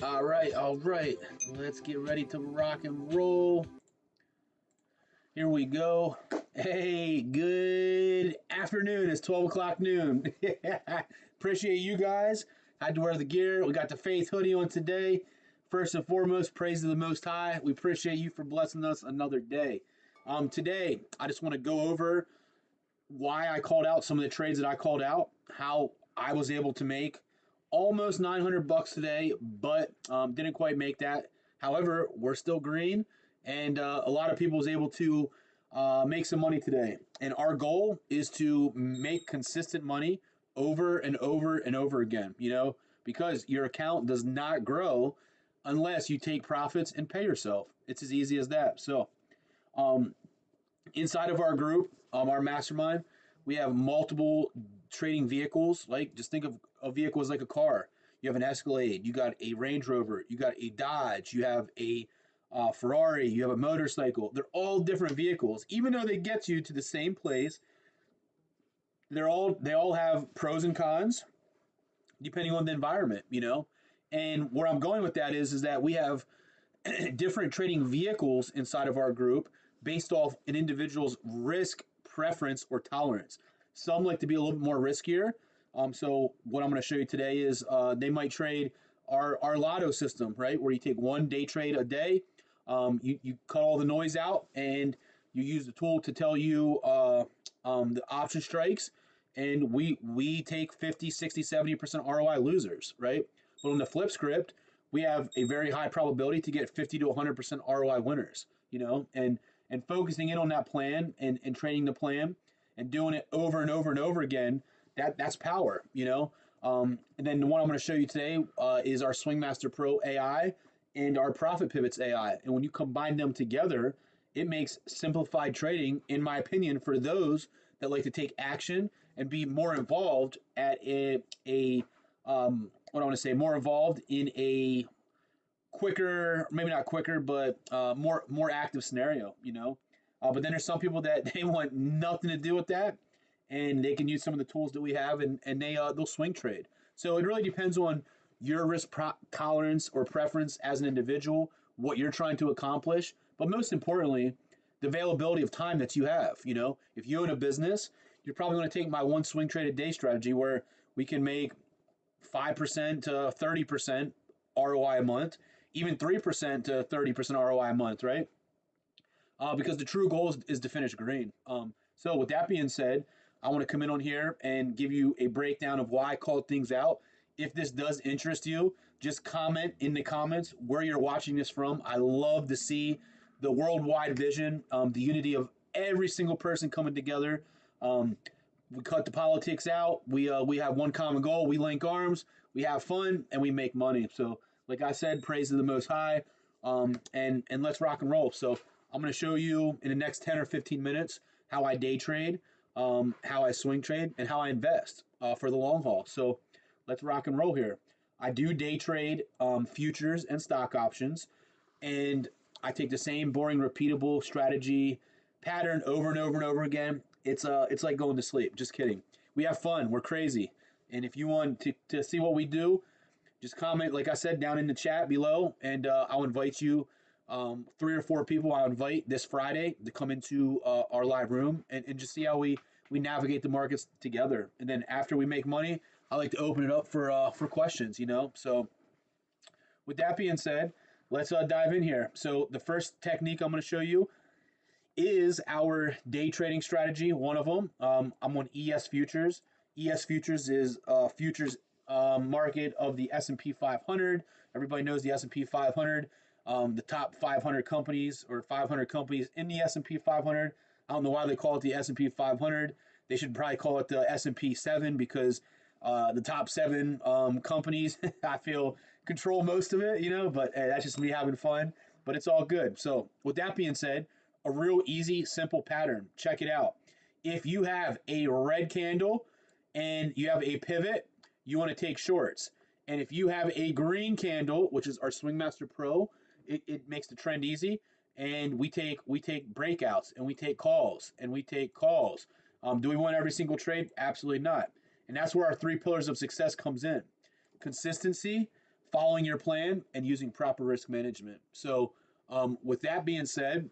All right, all right. Let's get ready to rock and roll. Here we go. Hey, good afternoon. It's 12 o'clock noon. Appreciate you guys. Had to wear the gear. We got the Faith hoodie on today. First and foremost, praise to the Most High. We appreciate you for blessing us another day. Today, I just want to go over why I called out some of the trades that I called out, how I was able to make almost 900 bucks today, but didn't quite make that. However, we're still green, and a lot of people was able to make some money today. And our goal is to make consistent money over and over and over again. Because your account does not grow unless you take profits and pay yourself. It's as easy as that. So inside of our group, our mastermind, we have multiple trading vehicles. Like, just think of a vehicle as like a car. You have an Escalade, you got a Range Rover, you got a Dodge, you have a Ferrari, you have a motorcycle. They're all different vehicles, even though they get you to the same place. They all have pros and cons depending on the environment. And where I'm going with that is that we have different trading vehicles inside of our group based off an individual's risk preference or tolerance. Some like to be a little bit more riskier. So what I'm going to show you today is they might trade our lotto system, right? Where you take one day trade a day. You cut all the noise out and you use the tool to tell you the option strikes. And we take 50, 60, 70% ROI losers, right? But on the flip script, we have a very high probability to get 50 to 100% ROI winners. And focusing in on that plan and training the plan and doing it over and over and over again, that's power. And then the one I'm going to show you today is our Swingmaster Pro AI and our Profit Pivots AI. And when you combine them together, it makes simplified trading, in my opinion, for those that like to take action and be more involved at what I want to say, more involved in a quicker, maybe not quicker, but more active scenario. But then there's some people that they want nothing to do with that, and they can use some of the tools that we have, and they'll swing trade. So it really depends on your tolerance or preference as an individual, what you're trying to accomplish, but most importantly, the availability of time that you have. If you own a business, you're probably going to take my one swing trade a day strategy where we can make 5% to 30% ROI a month, even 3% to 30% ROI a month, right? Because the true goal is to finish green. So with that being said, I want to come in on here and give you a breakdown of why I called things out. If this does interest you, just comment in the comments where you're watching this from. I love to see the worldwide vision, the unity of every single person coming together. We cut the politics out. We have one common goal. We link arms. We have fun and we make money. So, like I said, praise to the Most High, and let's rock and roll. So, I'm going to show you in the next 10 or 15 minutes how I day trade, how I swing trade, and how I invest for the long haul. So, let's rock and roll here. I do day trade futures and stock options, and I take the same boring, repeatable strategy pattern over and over and over again. It's like going to sleep. Just kidding. We have fun. We're crazy. And if you want to see what we do, just comment, like I said, down in the chat below, and I'll invite you. 3 or 4 people I'll invite this Friday to come into our live room and just see how we navigate the markets together. And then after we make money, I like to open it up for questions. So with that being said, let's dive in here. So the first technique I'm going to show you is our day trading strategy. One of them, I'm on ES Futures. ES Futures is futures market of the S&P 500. Everybody knows the S&P 500. The top 500 companies or 500 companies in the S&P 500. I don't know why they call it the S&P 500. They should probably call it the S&P 7 because the top 7 companies, I feel, control most of it, but that's just me having fun. But it's all good. So with that being said, a real easy, simple pattern. Check it out. If you have a red candle and you have a pivot, you want to take shorts. And if you have a green candle, which is our Swingmaster Pro, it makes the trend easy. And we take breakouts and we take calls and we take calls. Do we want every single trade? Absolutely not. And that's where our 3 pillars of success comes in: consistency, following your plan and using proper risk management. So, with that being said,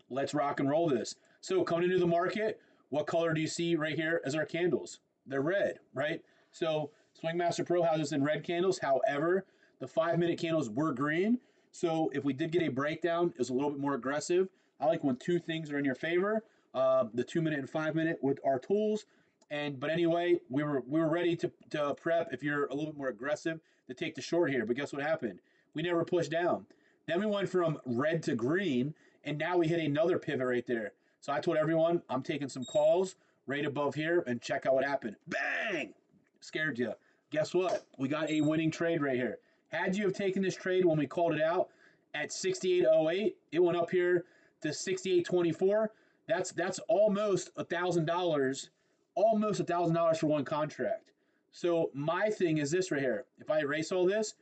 let's rock and roll this. So, coming into the market, what color do you see right here as our candles? They're red, right? So, Swing Master Pro has us in red candles. However, the 5-minute candles were green. So, if we did get a breakdown, it was a little bit more aggressive. I like when two things are in your favor, the 2-minute and 5-minute with our tools. But anyway, we were ready to prep if you're a little bit more aggressive to take the short here. But guess what happened? We never pushed down. Then we went from red to green, and now we hit another pivot right there. So I told everyone I'm taking some calls right above here, and check out what happened. Bang! Scared you. Guess what? We got a winning trade right here. Had you have taken this trade when we called it out at 68.08, it went up here to 68.24. That's almost $1,000, almost $1,000 for one contract. So my thing is this right here. If I erase all this,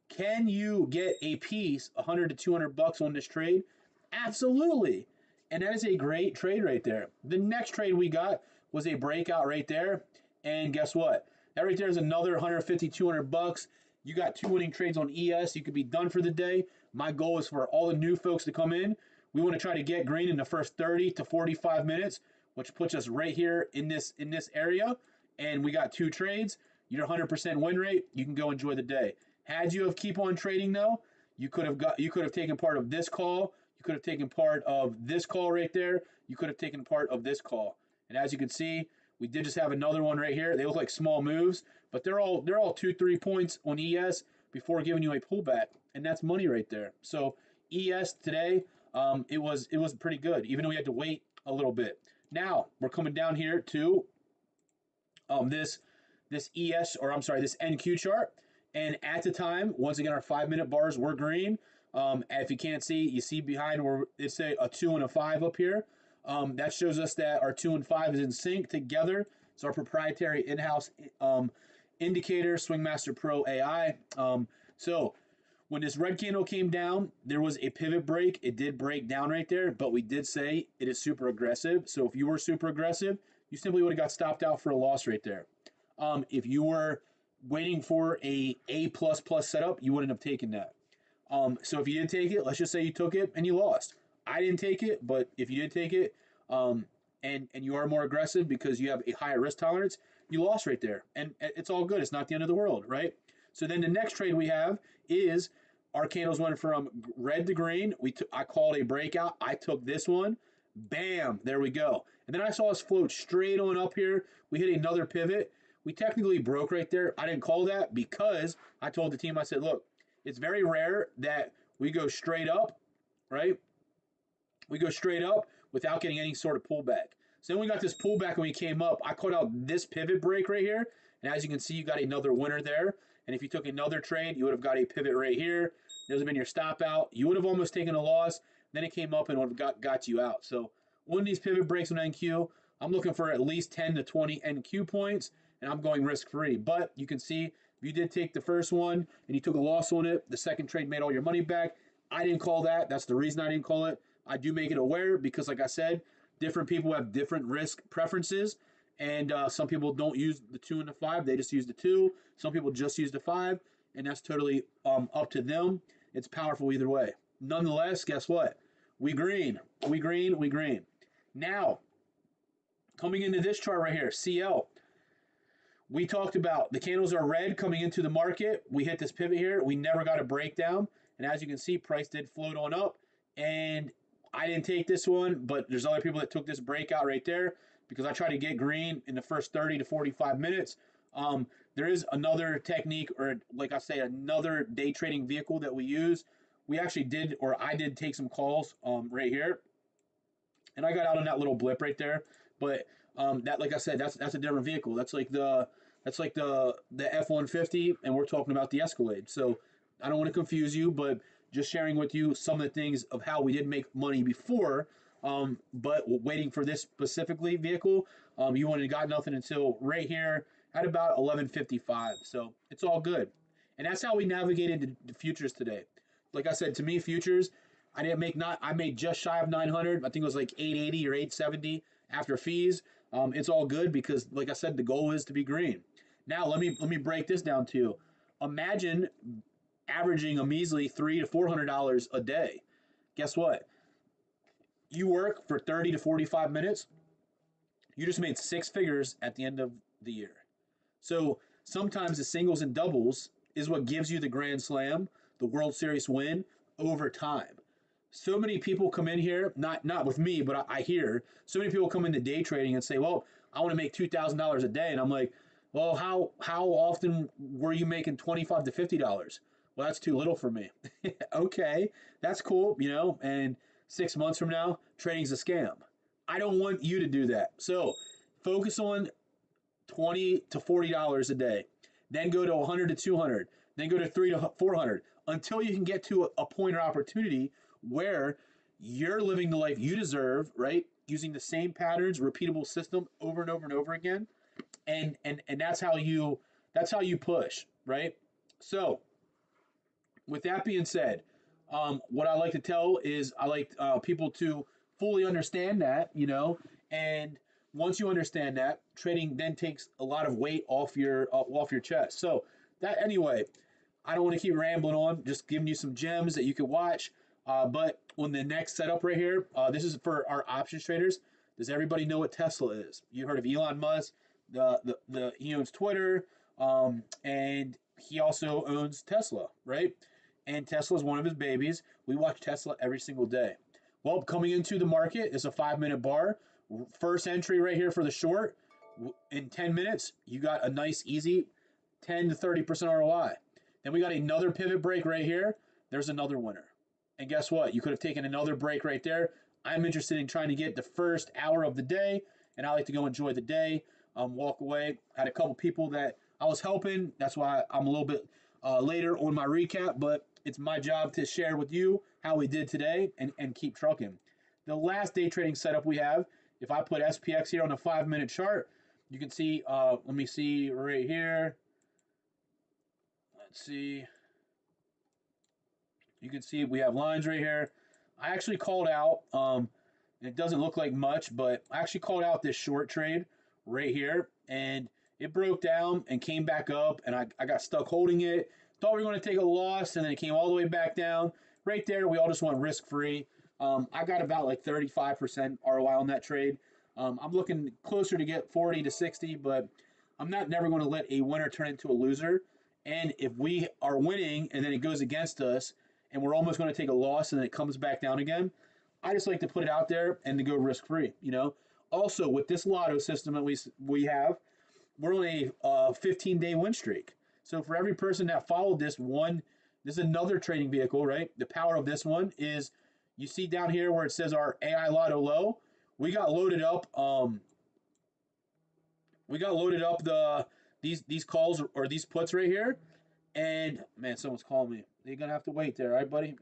can you get a piece, 100 to 200 bucks on this trade? Absolutely. And that is a great trade right there. The next trade we got was a breakout right there. And guess what? That right there is another 150, 200 bucks. You got 2 winning trades on ES. You could be done for the day. My goal is for all the new folks to come in. We want to try to get green in the first 30 to 45 minutes, which puts us right here in this area. And we got 2 trades. Your 100% win rate. You can go enjoy the day. Had you have keep on trading though, you could have taken part of this call. You could have taken part of this call right there. You could have taken part of this call. And as you can see, we did just have another one right here. They look like small moves, but they're all 2-3 points on ES before giving you a pullback, and that's money right there. So ES today, it was pretty good, even though we had to wait a little bit. Now we're coming down here to this ES, or I'm sorry, this NQ chart. And at the time, once again, our 5-minute bars were green. If you can't see, you see behind where it's a 2 and a 5 up here. That shows us that our 2 and 5 is in sync together. It's our proprietary in-house indicator, Swing Master Pro AI. So when this red candle came down, there was a pivot break. It did break down right there, but we did say it is super aggressive. So if you were super aggressive, you simply would have got stopped out for a loss right there. If you were waiting for a A++ setup, you wouldn't have taken that. So if you did take it, let's just say you took it and you lost. I didn't take it, but if you did take it, and you are more aggressive because you have a higher risk tolerance, you lost right there. And it's all good. It's not the end of the world, right? So then the next trade we have is our candles went from red to green. I called a breakout. I took this one. Bam, there we go. And then I saw us float straight on up here. We hit another pivot. We technically broke right there. I didn't call that because I told the team, I said, look, it's very rare that we go straight up, right? We go straight up without getting any sort of pullback. So then we got this pullback when we came up. I caught out this pivot break right here. And as you can see, you got another winner there. And if you took another trade, you would have got a pivot right here. Those have been your stop out. You would have almost taken a loss. Then it came up and would have got you out. So one of these pivot breaks on NQ, I'm looking for at least 10 to 20 NQ points, and I'm going risk-free. But you can see if you did take the first one and you took a loss on it, the second trade made all your money back. I didn't call that. That's the reason I didn't call it. I do make it aware because, like I said, different people have different risk preferences. And some people don't use the 2 and the 5. They just use the 2. Some people just use the 5. And that's totally up to them. It's powerful either way. Nonetheless, guess what? We green. We green. We green. Now, coming into this chart right here, CL. We talked about the candles are red coming into the market. We hit this pivot here. We never got a breakdown. And as you can see, price did float on up. And I didn't take this one, but there's other people that took this breakout right there because I tried to get green in the first 30 to 45 minutes. There is another technique, or like I say, another day trading vehicle that we use. We actually did, or I did take some calls right here. And I got out on that little blip right there. But that, like I said, that's a different vehicle. That's like the F-150, and we're talking about the Escalade. So I don't want to confuse you, but just sharing with you some of the things of how we did make money before. But waiting for this specifically vehicle, you wouldn't have got nothing until right here at about 11:55. So it's all good. And that's how we navigated the futures today. Like I said, to me, futures, I made just shy of 900. I think it was like 880 or 870 after fees. It's all good because, like I said, the goal is to be green. Now let me break this down to you. Imagine averaging a measly $300 to $400 a day. Guess what? You work for 30 to 45 minutes, you just made six figures at the end of the year. So sometimes the singles and doubles is what gives you the Grand Slam, the World Series win over time. So many people come in here, not with me, but I hear so many people come into day trading and say, "Well, I want to make $2,000 a day," and I'm like, "Well, how often were you making $25 to $50?" Well, that's too little for me. Okay, that's cool, And 6 months from now, trading's a scam. I don't want you to do that. So focus on $20 to $40 a day, then go to 100 to 200, then go to 3 to 400 until you can get to a point or opportunity where you're living the life you deserve, right? Using the same patterns, repeatable system over and over and over again, and that's how you push, right? So with that being said, what I like to tell is I like people to fully understand that, and once you understand that, trading then takes a lot of weight off your chest. So that anyway, I don't want to keep rambling on, just giving you some gems that you can watch. But on the next setup right here, this is for our options traders. Does everybody know what Tesla is? You heard of Elon Musk? He owns Twitter, and he also owns Tesla, right? And Tesla is one of his babies. We watch Tesla every single day. Well, coming into the market is a 5-minute bar. First entry right here for the short. In 10 minutes, you got a nice, easy 10 to 30% ROI. Then we got another pivot break right here. There's another winner. And guess what? You could have taken another break right there. I'm interested in trying to get the first hour of the day, and I like to go enjoy the day, walk away. I had a couple people that I was helping. That's why I'm a little bit later on my recap, but it's my job to share with you how we did today and keep trucking. The last day trading setup we have, if I put SPX here on the 5-minute chart, you can see, let me see right here. Let's see. You can see we have lines right here. I actually called out, it doesn't look like much, but I actually called out this short trade right here, and it broke down and came back up, and I got stuck holding it. Thought we were going to take a loss, and then it came all the way back down. Right there, we all just went risk-free. I got about like 35% ROI on that trade. I'm looking closer to get 40 to 60, but I'm never going to let a winner turn into a loser. And if we are winning and then it goes against us and we're almost going to take a loss and then it comes back down again, I just like to put it out there and to go risk-free, Also, with this lotto system that we have, we're on a 15-day win streak. So for every person that followed this is another trading vehicle, right? The power of this one is, you see down here where it says our AI Lotto low, we got loaded up. These calls or these puts right here, and man, someone's calling me. You're gonna have to wait there, all right, buddy?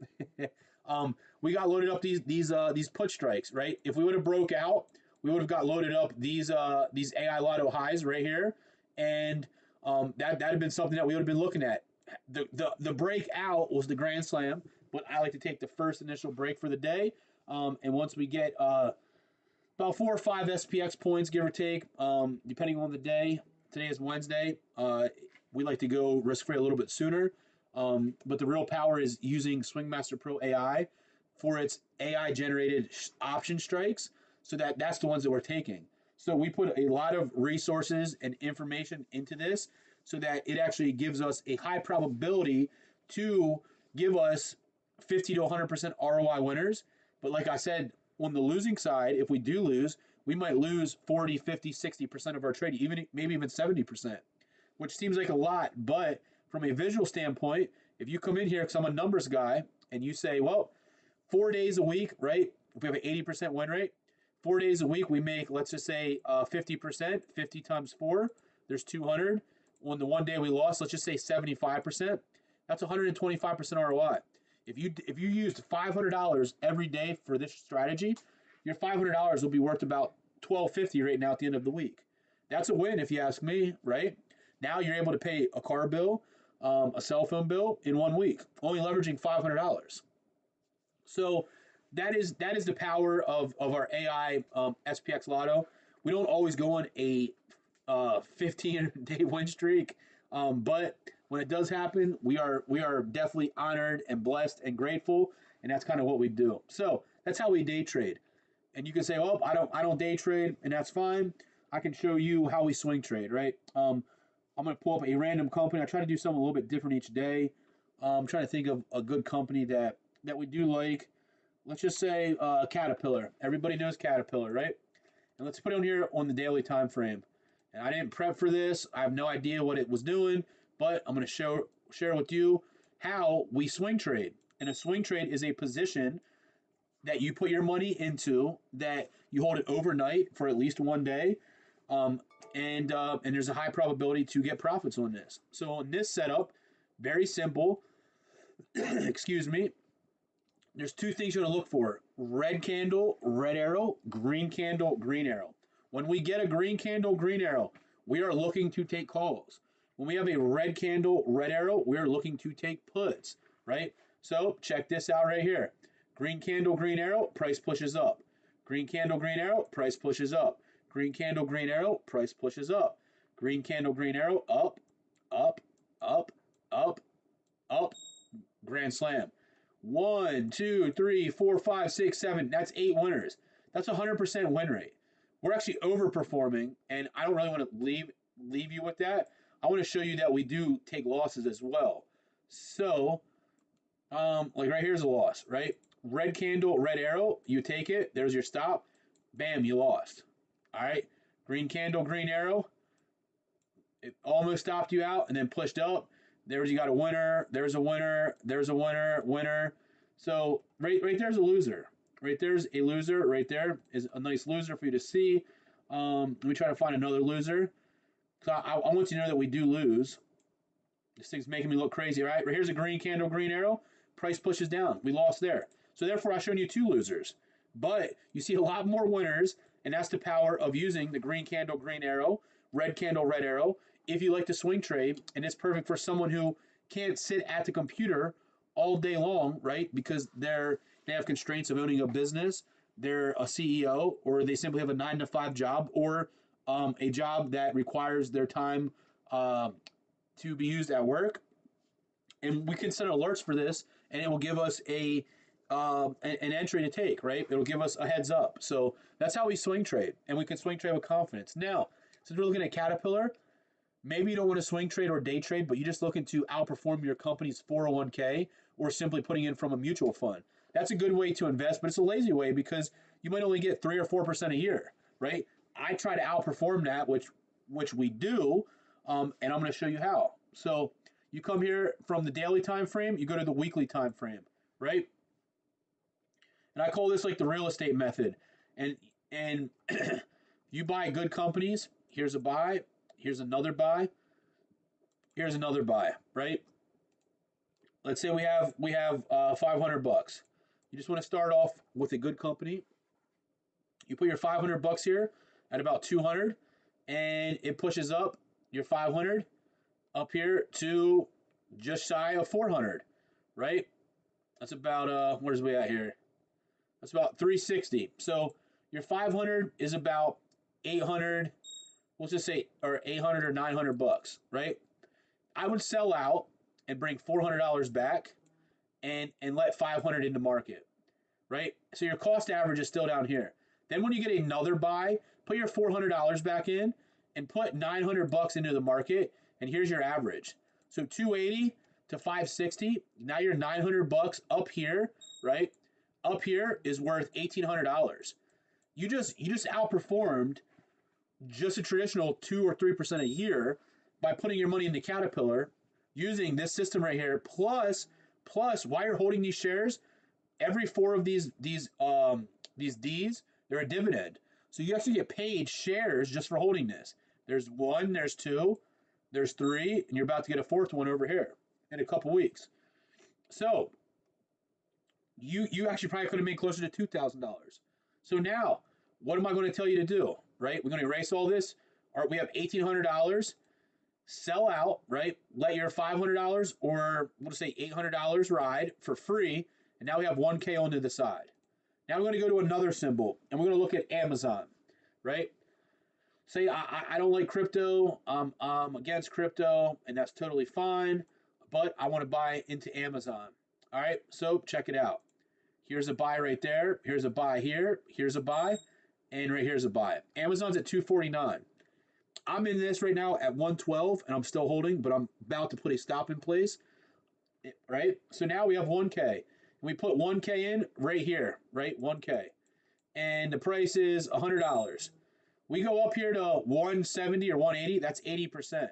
We got loaded up these put strikes, right? If we would have broke out, we would have got loaded up these AI Lotto highs right here, and that'd have been something that we would have been looking at. The breakout was the Grand Slam, but I like to take the first initial break for the day, and once we get about 4 or 5 SPX points, give or take, depending on the day. Today is Wednesday. We like to go risk-free a little bit sooner, but the real power is using Swingmaster Pro AI for its AI-generated option strikes, so that's the ones that we're taking. So we put a lot of resources and information into this so that it actually gives us a high probability to give us 50 to 100% ROI winners. But like I said, on the losing side, if we do lose, we might lose 40, 50, 60% of our trade, maybe even 70%, which seems like a lot. But from a visual standpoint, if you come in here, because I'm a numbers guy, and you say, well, 4 days a week, right? If we have an 80% win rate, 4 days a week, we make, let's just say 50%, 50 times 4, there's 200. On the one day we lost, let's just say 75%, that's 125% ROI. If you used $500 every day for this strategy, your $500 will be worth about $1,250 right now at the end of the week. That's a win if you ask me, right? Now you're able to pay a car bill, a cell phone bill in 1 week, only leveraging $500. So that is the power of our AI SPX Lotto. We don't always go on a 15-day win streak, but when it does happen, we are definitely honored and blessed and grateful, and that's kind of what we do. So that's how we day trade. And you can say, "Oh, I don't day trade," and that's fine. I can show you how we swing trade, right? I'm gonna pull up a random company. I try to do something a little bit different each day. I'm trying to think of a good company that we do like. Let's just say Caterpillar. Everybody knows Caterpillar, right? And let's put it on here on the daily time frame. And I didn't prep for this. I have no idea what it was doing, but I'm going to share with you how we swing trade. And a swing trade is a position that you put your money into that you hold it overnight for at least one day, um, and there's a high probability to get profits on this. So in this setup, very simple. Excuse me. There's two things you're going to look for: red candle, red arrow; green candle, green arrow. When we get a green candle, green arrow, we are looking to take calls. When we have a red candle, red arrow, we are looking to take puts, right? So check this out right here. Green candle, green arrow, price pushes up. Green candle, green arrow, price pushes up. Green candle, green arrow, price pushes up. Green candle, green arrow, up, up, up, up, up, grand slam. One, two, three, four, five, six, seven. That's 8 winners. That's a 100% win rate. We're actually overperforming, and I don't really want to leave you with that. I want to show you that we do take losses as well. So, like right here's a loss, right? Red candle, red arrow. You take it. There's your stop. Bam, you lost. All right. Green candle, green arrow. It almost stopped you out and then pushed up. There's you got a winner. There's a winner. There's a winner. Winner. So right there's a loser. Right there's a loser. Right there is a nice loser for you to see. Let me try to find another loser. So I want you to know that we do lose. This thing's making me look crazy, right? Here's a green candle, green arrow. Price pushes down. We lost there. So therefore, I've shown you two losers. But you see a lot more winners, and that's the power of using the green candle, green arrow, red candle, red arrow. If you like to swing trade, and it's perfect for someone who can't sit at the computer all day long, right? Because they have constraints of owning a business, they're a CEO, or they simply have a 9 to 5 job, or a job that requires their time to be used at work. And we can set alerts for this, and it will give us an entry to take, right? It'll give us a heads up. So that's how we swing trade, and we can swing trade with confidence. Now, since we're looking at Caterpillar, maybe you don't want to swing trade or day trade, but you're just looking to outperform your company's 401k or simply putting in from a mutual fund. That's a good way to invest, but it's a lazy way because you might only get 3 or 4% a year, right? I try to outperform that, which we do, and I'm going to show you how. So you come here from the daily time frame, you go to the weekly time frame, right? And I call this like the real estate method. And you buy good companies. Here's a buy. Here's another buy. Here's another buy. Right. Let's say we have $500. You just want to start off with a good company. You put your $500 here at about 200, and it pushes up your 500 up here to just shy of 400. Right. That's about where's we at here? That's about 360. So your 500 is about 800. Let's just say, or 800 or $900, right? I would sell out and bring $400 back and let 500 into market, right? So your cost average is still down here. Then when you get another buy, put your $400 back in and put $900 into the market, and here's your average. So 280 to 560. Now you're $900 up here, right? Up here is worth $1,800. You just outperformed just a traditional 2 or 3% a year by putting your money into Caterpillar using this system right here. Plus, while you're holding these shares, every four of these D's, they're a dividend. So you actually get paid shares just for holding this. There's one, there's two, there's three, and you're about to get a fourth one over here in a couple weeks. So you actually probably could have made closer to $2,000. So now, what am I going to tell you to do? Right? We're going to erase all this. All right, we have $1,800. Sell out, right? Let your $500 or we'll just say $800 ride for free, and now we have 1K onto the side. Now we're going to go to another symbol, and we're going to look at Amazon, right? say I don't like crypto, I'm against crypto, and that's totally fine, but I want to buy into Amazon. All right, so check it out. Here's a buy right there. Here's a buy here. Here's a buy, and right here's a buy. Amazon's at 249. I'm in this right now at 112, and I'm still holding, but I'm about to put a stop in place. Right. So now we have 1K. We put 1K in right here. Right, 1K, and the price is $100. We go up here to 170 or 180. That's 80%.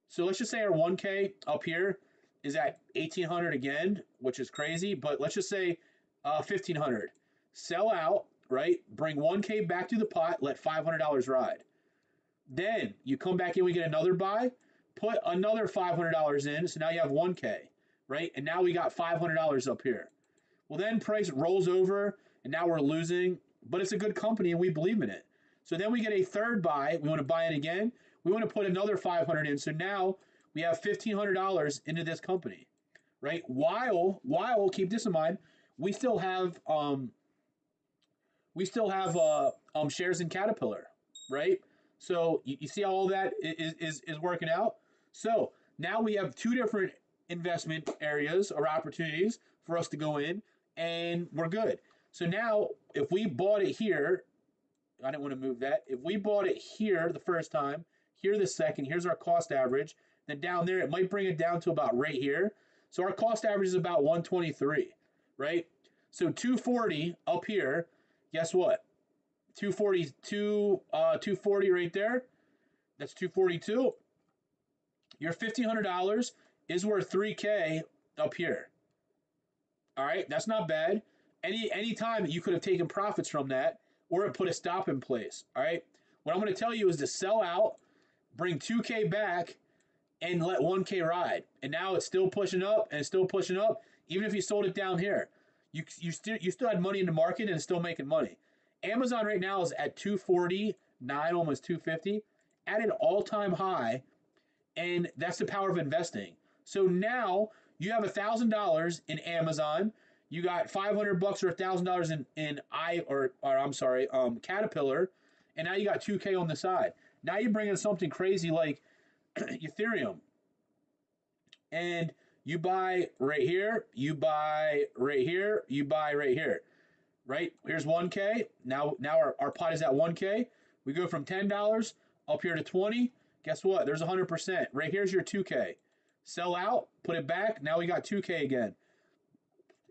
So let's just say our 1K up here is at 1800 again, which is crazy, but let's just say 1500. Sell out, right? Bring 1K back to the pot, let $500 ride. Then you come back in, we get another buy, put another $500 in, so now you have 1K, right? And now we got $500 up here. Well, then price rolls over, and now we're losing, but it's a good company and we believe in it. So then we get a third buy. We want to buy it again. We want to put another 500 in. So now we have $1,500 into this company, right? While keep this in mind, we still have shares in Caterpillar, right? So you see how all that is working out. So now we have two different investment areas or opportunities for us to go in, and we're good. So now if we bought it here, I didn't want to move that. If we bought it here the first time, here the second, here's our cost average. Then down there, it might bring it down to about right here. So our cost average is about 123, right? So 240 up here, guess what? 240 right there. That's 242. Your $1,500 is worth 3K up here. All right, that's not bad. Any time you could have taken profits from that, or put a stop in place. All right. What I'm going to tell you is to sell out, bring 2K back, and let 1K ride. And now it's still pushing up and it's still pushing up. Even if you sold it down here, you still had money in the market and it's still making money. Amazon right now is at 249, almost 250, at an all-time high, and that's the power of investing. So now you have $1,000 in Amazon. You got $500 or $1,000 in Caterpillar, and now you got 2K on the side. Now you're bringing something crazy like Ethereum, and you buy right here, you buy right here, you buy right here. Right here's 1K. Now our pot is at 1K. We go from $10 up here to 20. Guess what? There's 100%. Right here's your 2K. Sell out, put it back. Now we got 2K again.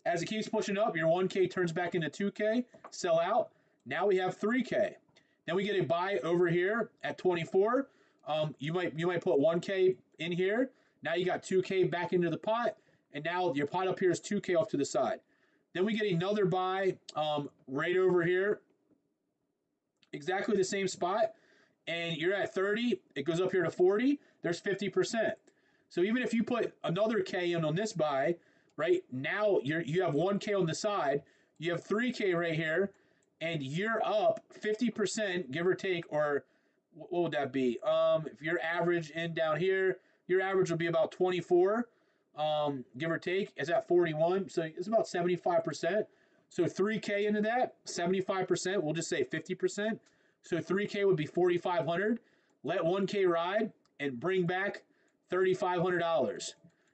As it keeps pushing up, your 1K turns back into 2K, sell out. Now we have 3K. Then we get a buy over here at 24. You might put 1K in here. Now you got 2K back into the pot, and now your pot up here is 2K off to the side. Then we get another buy right over here, exactly the same spot, and you're at 30. It goes up here to 40. There's 50%. So even if you put another K in on this buy, right now you have 1K on the side, you have 3K right here, and you're up 50%, give or take, or what would that be? If your average in down here, your average will be about 24, give or take. It's at 41, so it's about 75%. So 3K into that, 75%, we'll just say 50%. So 3K would be 4,500. Let 1K ride and bring back $3,500.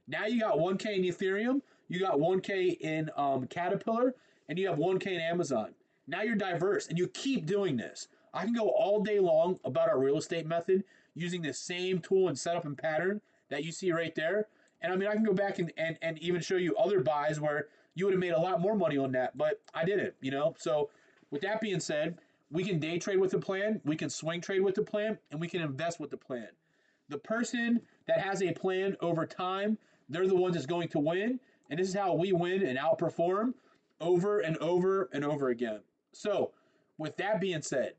Now you got 1K in Ethereum, you got 1K in Caterpillar, and you have 1K in Amazon. Now you're diverse, and you keep doing this. I can go all day long about our real estate method using the same tool and setup and pattern that you see right there. And I mean, I can go back and even show you other buys where you would have made a lot more money on that, but I didn't, you know? So with that being said, we can day trade with the plan, we can swing trade with the plan, and we can invest with the plan. The person that has a plan over time, they're the ones that's going to win. And this is how we win and outperform over and over and over again. So with that being said,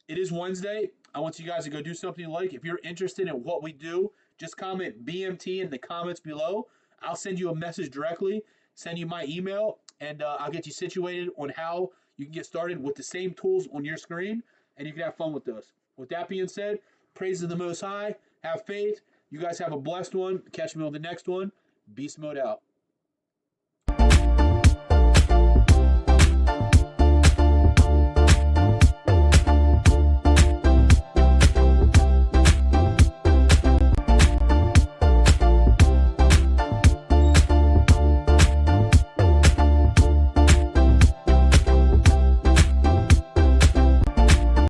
it is Wednesday. I want you guys to go do something you like. If you're interested in what we do, just comment BMT in the comments below. I'll send you a message directly, send you my email, and I'll get you situated on how you can get started with the same tools on your screen, and you can have fun with those. With that being said, praise to the Most High. Have faith. You guys have a blessed one. Catch me on the next one. Beast mode out.